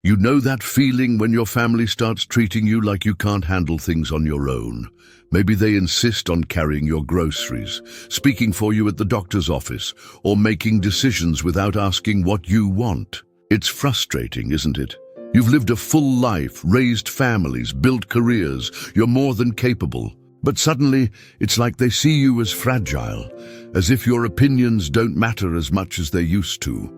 You know that feeling when your family starts treating you like you can't handle things on your own. Maybe they insist on carrying your groceries, speaking for you at the doctor's office, or making decisions without asking what you want. It's frustrating, isn't it? You've lived a full life, raised families, built careers. You're more than capable. But suddenly, it's like they see you as fragile, as if your opinions don't matter as much as they used to.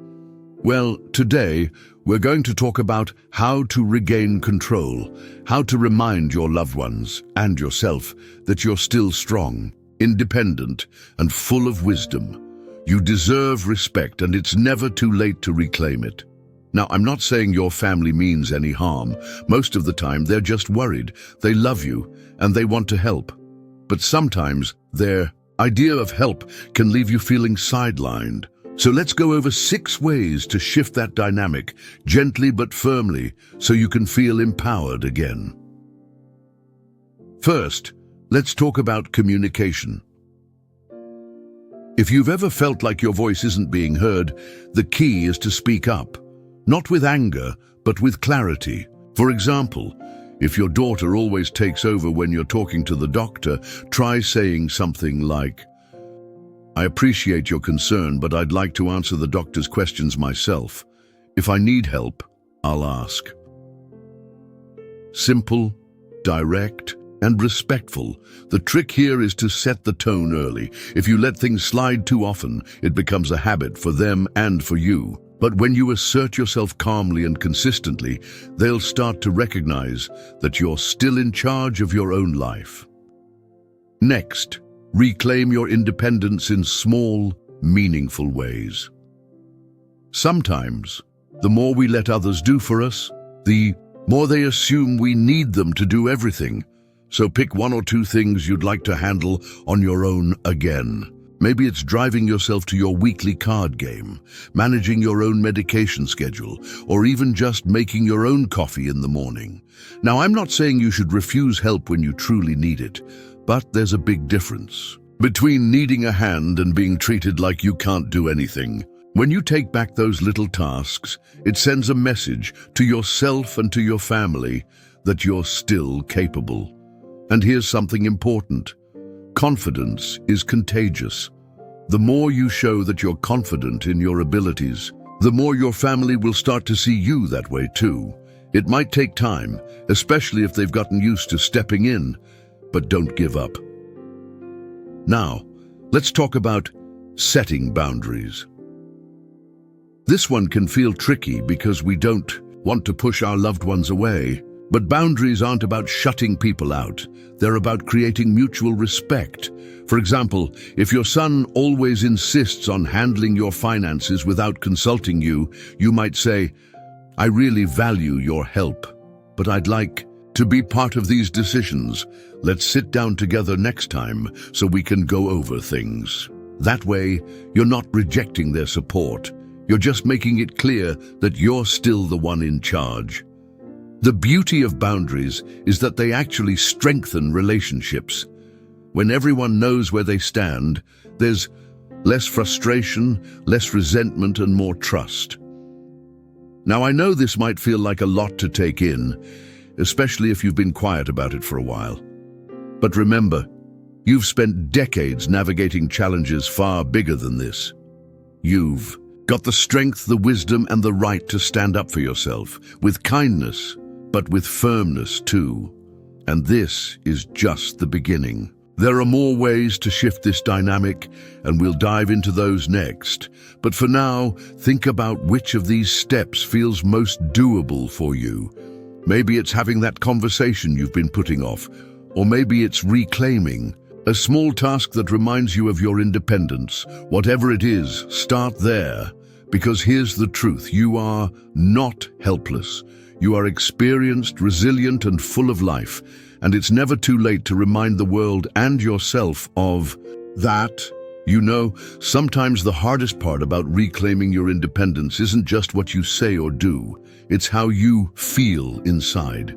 Well, today, we're going to talk about how to regain control, how to remind your loved ones and yourself that you're still strong, independent, and full of wisdom. You deserve respect, and it's never too late to reclaim it. Now, I'm not saying your family means any harm. Most of the time, they're just worried. They love you, and they want to help. But sometimes, their idea of help can leave you feeling sidelined. So let's go over 6 ways to shift that dynamic, gently but firmly, so you can feel empowered again. First, let's talk about communication. If you've ever felt like your voice isn't being heard, the key is to speak up. Not with anger, but with clarity. For example, if your daughter always takes over when you're talking to the doctor, try saying something like, "I appreciate your concern, but I'd like to answer the doctor's questions myself. If I need help, I'll ask." Simple, direct, and respectful. The trick here is to set the tone early. If you let things slide too often, it becomes a habit for them and for you. But when you assert yourself calmly and consistently, they'll start to recognize that you're still in charge of your own life. Next, reclaim your independence in small, meaningful ways. Sometimes, the more we let others do for us, the more they assume we need them to do everything. So pick 1 or 2 things you'd like to handle on your own again. Maybe it's driving yourself to your weekly card game, managing your own medication schedule, or even just making your own coffee in the morning. Now, I'm not saying you should refuse help when you truly need it, but there's a big difference between needing a hand and being treated like you can't do anything. When you take back those little tasks, it sends a message to yourself and to your family that you're still capable. And here's something important. Confidence is contagious. The more you show that you're confident in your abilities, the more your family will start to see you that way too. It might take time, especially if they've gotten used to stepping in, but don't give up. Now, let's talk about setting boundaries. This one can feel tricky because we don't want to push our loved ones away. But boundaries aren't about shutting people out. They're about creating mutual respect. For example, if your son always insists on handling your finances without consulting you, you might say, "I really value your help, but I'd like to be part of these decisions. Let's sit down together next time so we can go over things." That way, you're not rejecting their support. You're just making it clear that you're still the one in charge. The beauty of boundaries is that they actually strengthen relationships. When everyone knows where they stand, there's less frustration, less resentment, and more trust. Now, I know this might feel like a lot to take in, especially if you've been quiet about it for a while. But remember, you've spent decades navigating challenges far bigger than this. You've got the strength, the wisdom, and the right to stand up for yourself, with kindness, but with firmness too. And this is just the beginning. There are more ways to shift this dynamic, and we'll dive into those next. But for now, think about which of these steps feels most doable for you. Maybe it's having that conversation you've been putting off, or maybe it's reclaiming a small task that reminds you of your independence. Whatever it is, start there, because here's the truth: you are not helpless. You are experienced, resilient, and full of life, and it's never too late to remind the world and yourself of that. You know, sometimes the hardest part about reclaiming your independence isn't just what you say or do, it's how you feel inside.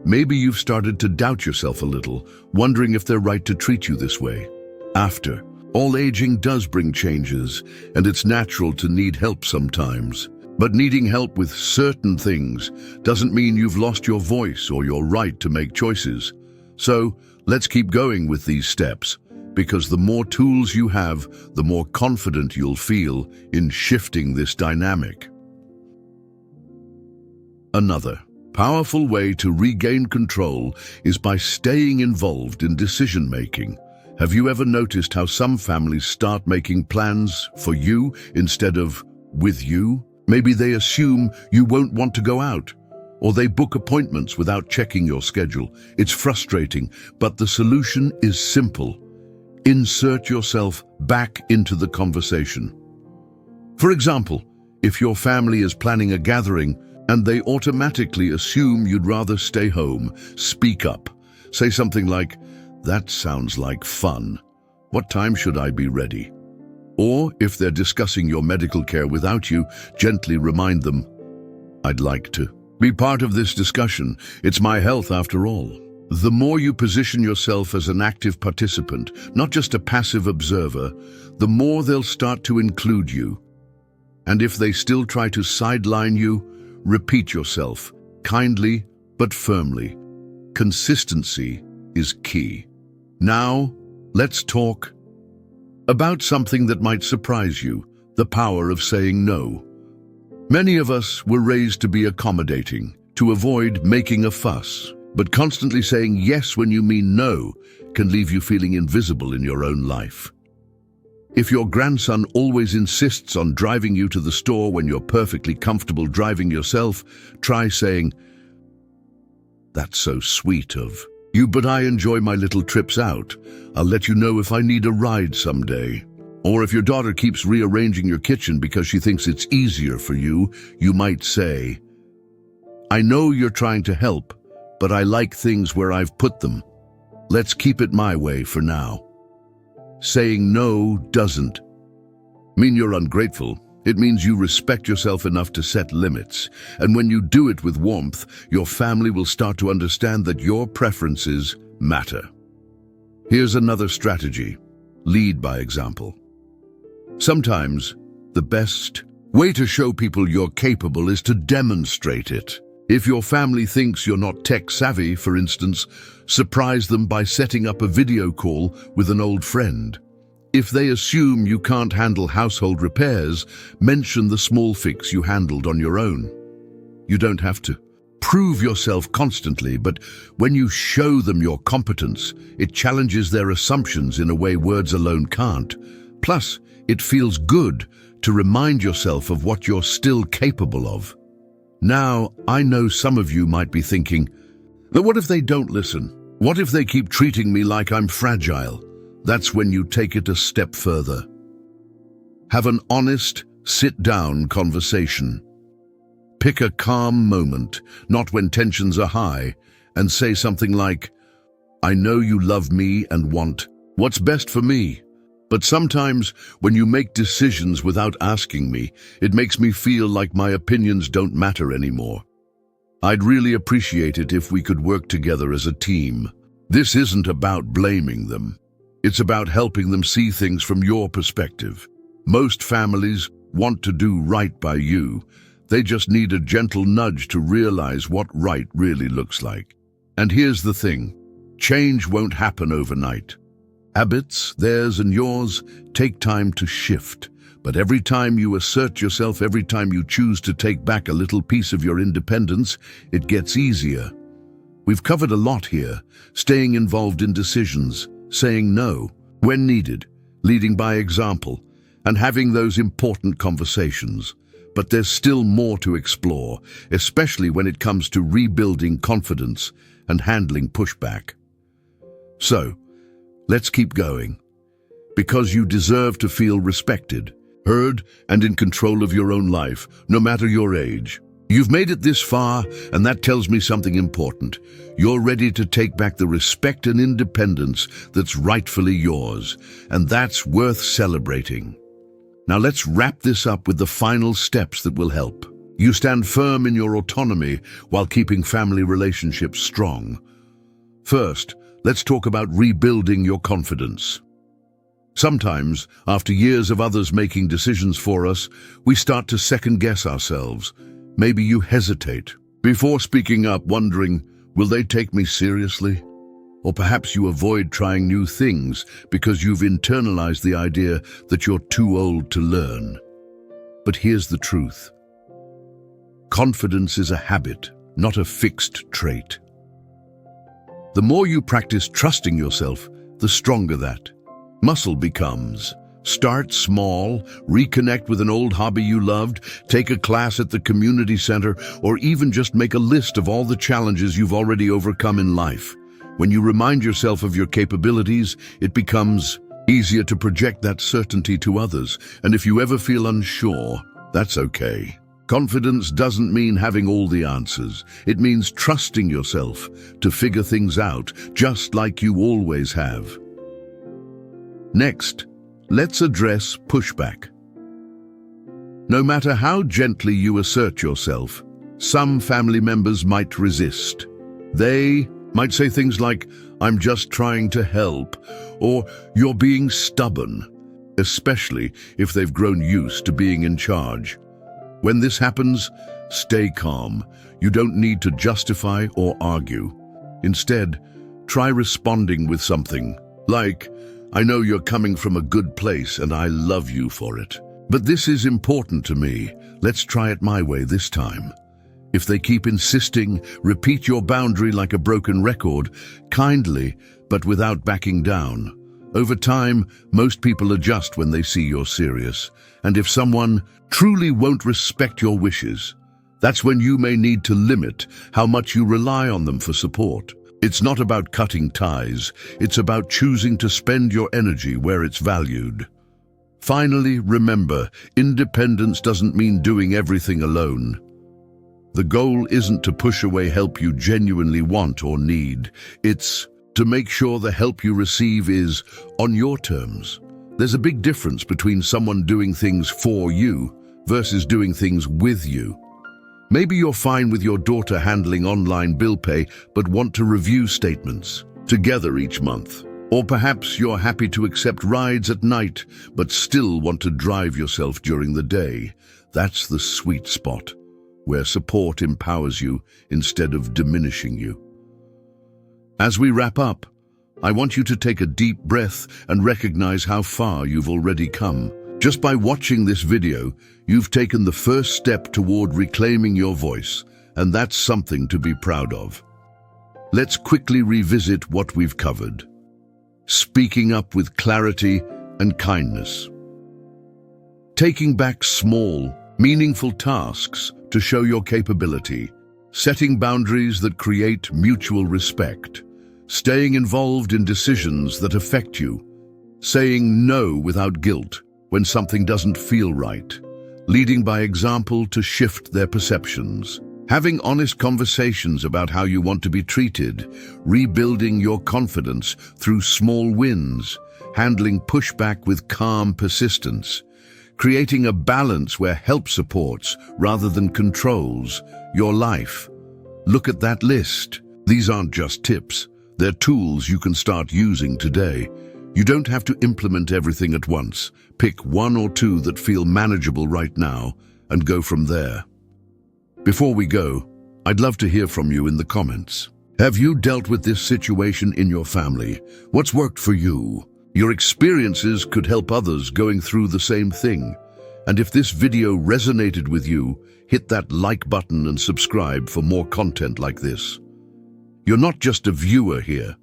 Maybe you've started to doubt yourself a little, wondering if they're right to treat you this way. After all, aging does bring changes, and it's natural to need help sometimes. But needing help with certain things doesn't mean you've lost your voice or your right to make choices. So let's keep going with these steps, because the more tools you have, the more confident you'll feel in shifting this dynamic. Another powerful way to regain control is by staying involved in decision-making. Have you ever noticed how some families start making plans for you instead of with you? Maybe they assume you won't want to go out, or they book appointments without checking your schedule. It's frustrating, but the solution is simple. Insert yourself back into the conversation. For example, if your family is planning a gathering and they automatically assume you'd rather stay home, speak up. Say something like, "That sounds like fun. What time should I be ready?" Or if they're discussing your medical care without you, gently remind them, "I'd like to be part of this discussion. It's my health after all." The more you position yourself as an active participant, not just a passive observer, the more they'll start to include you. And if they still try to sideline you, repeat yourself, kindly but firmly. Consistency is key. Now, let's talk about something that might surprise you: the power of saying no. Many of us were raised to be accommodating, to avoid making a fuss. But constantly saying yes when you mean no can leave you feeling invisible in your own life. If your grandson always insists on driving you to the store when you're perfectly comfortable driving yourself, try saying, "That's so sweet of you, but I enjoy my little trips out. I'll let you know if I need a ride someday." Or if your daughter keeps rearranging your kitchen because she thinks it's easier for you, you might say, "I know you're trying to help, but I like things where I've put them. Let's keep it my way for now." Saying no doesn't mean you're ungrateful. It means you respect yourself enough to set limits. And when you do it with warmth, your family will start to understand that your preferences matter. Here's another strategy: lead by example. Sometimes the best way to show people you're capable is to demonstrate it. If your family thinks you're not tech-savvy, for instance, surprise them by setting up a video call with an old friend. If they assume you can't handle household repairs, mention the small fix you handled on your own. You don't have to prove yourself constantly, but when you show them your competence, it challenges their assumptions in a way words alone can't. Plus, it feels good to remind yourself of what you're still capable of. Now, I know some of you might be thinking, but what if they don't listen? What if they keep treating me like I'm fragile? That's when you take it a step further. Have an honest, sit-down conversation. Pick a calm moment, not when tensions are high, and say something like, "I know you love me and want what's best for me. But sometimes, when you make decisions without asking me, it makes me feel like my opinions don't matter anymore. I'd really appreciate it if we could work together as a team." This isn't about blaming them. It's about helping them see things from your perspective. Most families want to do right by you. They just need a gentle nudge to realize what right really looks like. And here's the thing: change won't happen overnight. Habits, theirs and yours, take time to shift. But every time you assert yourself, every time you choose to take back a little piece of your independence, it gets easier. We've covered a lot here: staying involved in decisions, saying no when needed, leading by example, and having those important conversations. But there's still more to explore, especially when it comes to rebuilding confidence and handling pushback. So, let's keep going, because you deserve to feel respected, heard, and in control of your own life, no matter your age. You've made it this far, and that tells me something important. You're ready to take back the respect and independence that's rightfully yours, and that's worth celebrating. Now let's wrap this up with the final steps that will help. You stand firm in your autonomy while keeping family relationships strong. First, let's talk about rebuilding your confidence. Sometimes, after years of others making decisions for us, we start to second-guess ourselves. Maybe you hesitate before speaking up, wondering, will they take me seriously? Or perhaps you avoid trying new things because you've internalized the idea that you're too old to learn. But here's the truth. Confidence is a habit, not a fixed trait. The more you practice trusting yourself, the stronger that muscle becomes. Start small, reconnect with an old hobby you loved, take a class at the community center, or even just make a list of all the challenges you've already overcome in life. When you remind yourself of your capabilities, it becomes easier to project that certainty to others. And if you ever feel unsure, that's okay. Confidence doesn't mean having all the answers. It means trusting yourself to figure things out, just like you always have. Next, let's address pushback. No matter how gently you assert yourself, some family members might resist. They might say things like, "I'm just trying to help," or "You're being stubborn," especially if they've grown used to being in charge. When this happens, stay calm. You don't need to justify or argue. Instead, try responding with something like, "I know you're coming from a good place and I love you for it. But this is important to me. Let's try it my way this time." If they keep insisting, repeat your boundary like a broken record, kindly, but without backing down. Over time, most people adjust when they see you're serious. And if someone truly won't respect your wishes, that's when you may need to limit how much you rely on them for support. It's not about cutting ties, it's about choosing to spend your energy where it's valued. Finally, remember, independence doesn't mean doing everything alone. The goal isn't to push away help you genuinely want or need. It's to make sure the help you receive is on your terms. There's a big difference between someone doing things for you versus doing things with you. Maybe you're fine with your daughter handling online bill pay, but want to review statements together each month. Or perhaps you're happy to accept rides at night, but still want to drive yourself during the day. That's the sweet spot, where support empowers you instead of diminishing you. As we wrap up, I want you to take a deep breath and recognize how far you've already come. Just by watching this video, you've taken the first step toward reclaiming your voice, and that's something to be proud of. Let's quickly revisit what we've covered. Speaking up with clarity and kindness. Taking back small, meaningful tasks to show your capability. Setting boundaries that create mutual respect. Staying involved in decisions that affect you. Saying no without guilt when something doesn't feel right. Leading by example to shift their perceptions. Having honest conversations about how you want to be treated. Rebuilding your confidence through small wins. Handling pushback with calm persistence. Creating a balance where help supports rather than controls your life. Look at that list. These aren't just tips. They're tools you can start using today. You don't have to implement everything at once. Pick one or two that feel manageable right now and go from there. Before we go, I'd love to hear from you in the comments. Have you dealt with this situation in your family? What's worked for you? Your experiences could help others going through the same thing. And if this video resonated with you, hit that like button and subscribe for more content like this. You're not just a viewer here.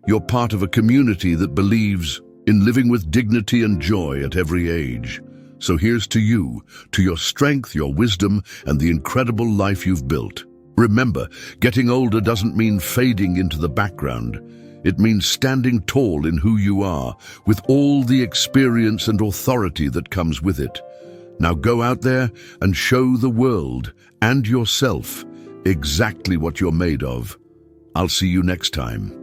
You're part of a community that believes in living with dignity and joy at every age. So here's to you, to your strength, your wisdom, and the incredible life you've built. Remember, getting older doesn't mean fading into the background. It means standing tall in who you are, with all the experience and authority that comes with it. Now go out there and show the world and yourself exactly what you're made of. I'll see you next time.